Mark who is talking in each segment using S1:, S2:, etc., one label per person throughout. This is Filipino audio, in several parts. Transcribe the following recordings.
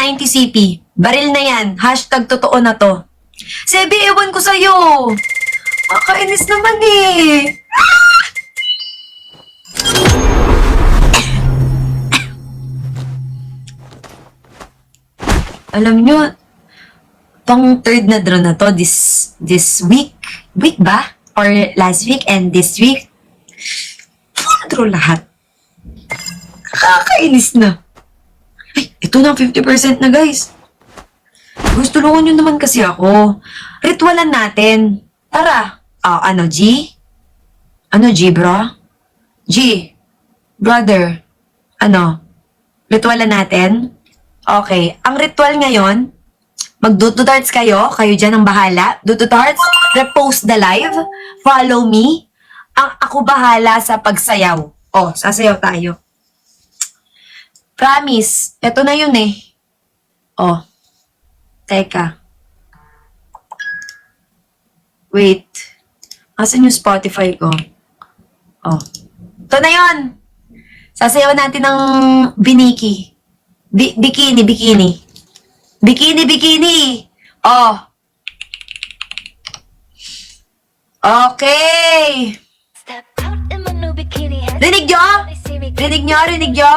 S1: 90 CP. Baril na yan. Hashtag totoo na to. Sebi, ewan ko sa'yo. Makakainis naman eh. Alam nyo, pang third na draw na to this week. Week ba? Or last week and this week. Full draw lahat. Kakainis na. Ay, ito na 50% na guys. Gusto tulungan nyo naman kasi ako. Ritualan natin. Tara. Ano, G? Ano, G, bro? G. Brother. Ano? Ritualan natin? Okay. Ang ritual ngayon, mag-do-to-darts kayo. Kayo dyan ang bahala. Do-to-darts. Repost the live. Follow me. Ako bahala sa pagsayaw. Sasayaw tayo. Promise. Ito na yun eh. Teka. Wait. Asan yung Spotify ko? Ito na yun. Sasayaw natin ng biniki. Bikini. Bikini. Okay. Rinig nyo? Rinig nyo?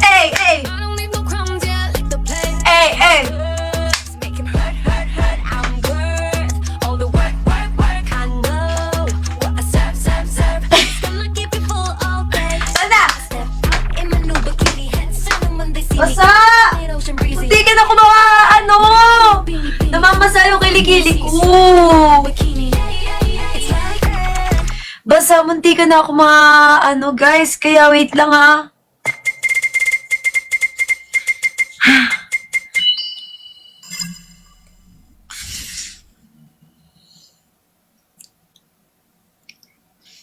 S1: Hey. Basta! Munti ka na kumawa, namamasa yung kilikili ko. Basta, munti ka na guys. Kaya wait lang ha.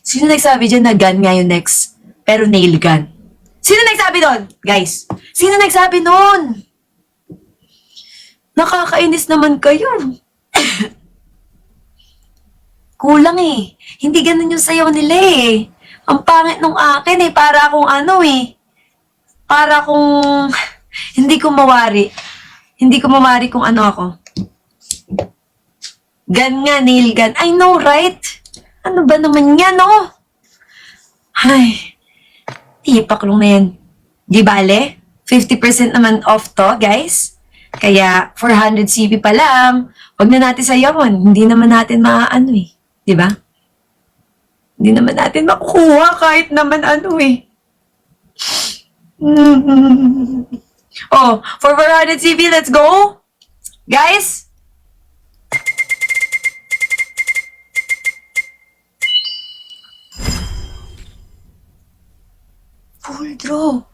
S1: Sino nagsabi dyan na gun nga yung next? Pero nail gun. Sino nagsabi doon? Guys, sino nagsabi noon? Nakakainis naman kayo. Kulang eh. Hindi ganun yung sayaw nila eh. Ang pangit nung akin eh. Para akong Para akong hindi ko mawari. Hindi ko mawari kung ano ako. Gun nga, nail gun. I know, right? Ano ba naman yan, no? Ay, tipaklong na yan. Di bale? 50% naman off to, guys. Kaya, 400 CP pa lang. Huwag na natin sayawan. Hindi naman natin Di ba? Hindi naman natin makukuha kahit naman for 400 CP, let's go! Guys! Full draw!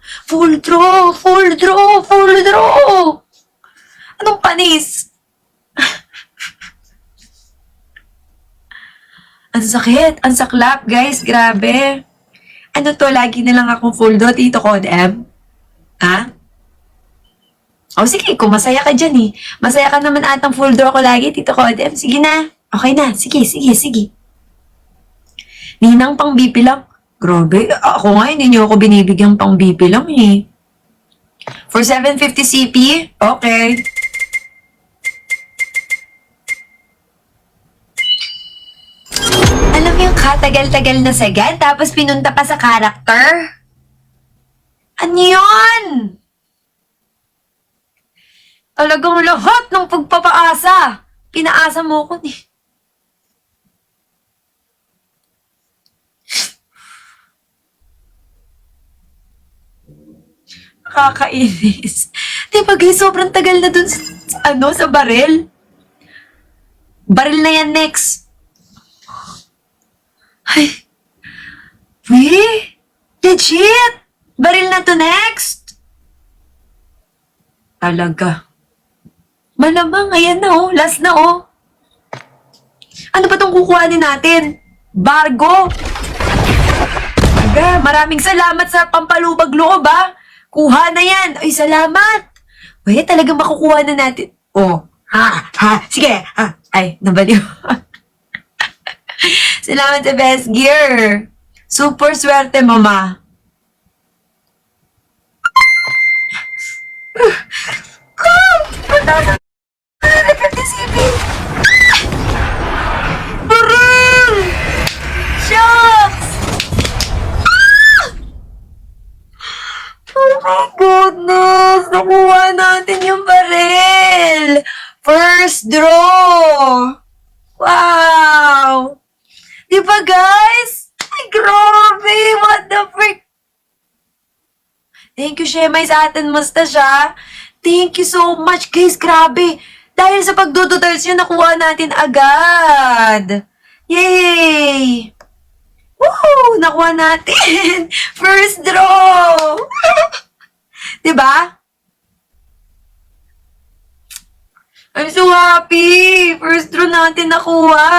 S1: Anong panis? Ang sakit, ang saklap, guys, grabe. Ano to, lagi na lang akong full draw, Tito Codem? Ha? Sige, kung masaya ka dyan eh. Masaya ka naman atang full draw ko lagi, Tito Codem. Sige na. Okay na, sige. Ninang pang BP lang. Grabe, ako nga, hindi niyo ako binibigyan pang BP lang eh. For 750 CP, okay. Alam mo yung katagal-tagal na sagad, tapos pinunta pa sa character? Ano yun? Talagang lahat ng pagpapaasa, pinaasa mo ko eh. Nakakainis. Diba guys, sobrang tagal na dun sa baril. Baril na yan next. Ay. Wait. Legit. Baril na to next. Talaga. Malamang, ayan na last na Ano ba tong kukuhanin natin? Bargo. Talaga, maraming salamat sa pampalubag loob Kuha na yan. Ay, salamat. Wait, talagang makukuha na natin. Sige. Ay, nabaliw. Salamat sa best gear. Super swerte, mama. Patalo na 57. Baril! Shucks! Oh my goodness! Nakuha natin yung baril! First draw! Wow! Di ba, guys? Ay, grabe! What the frick? Thank you, Shemay, sa atin. Musta siya? Thank you so much, guys. Grabe. Dahil sa pagdudutals yun, nakuha natin agad. Yay! Woohoo! Nakuha natin! First draw! Diba? I'm so happy! First draw natin nakuha!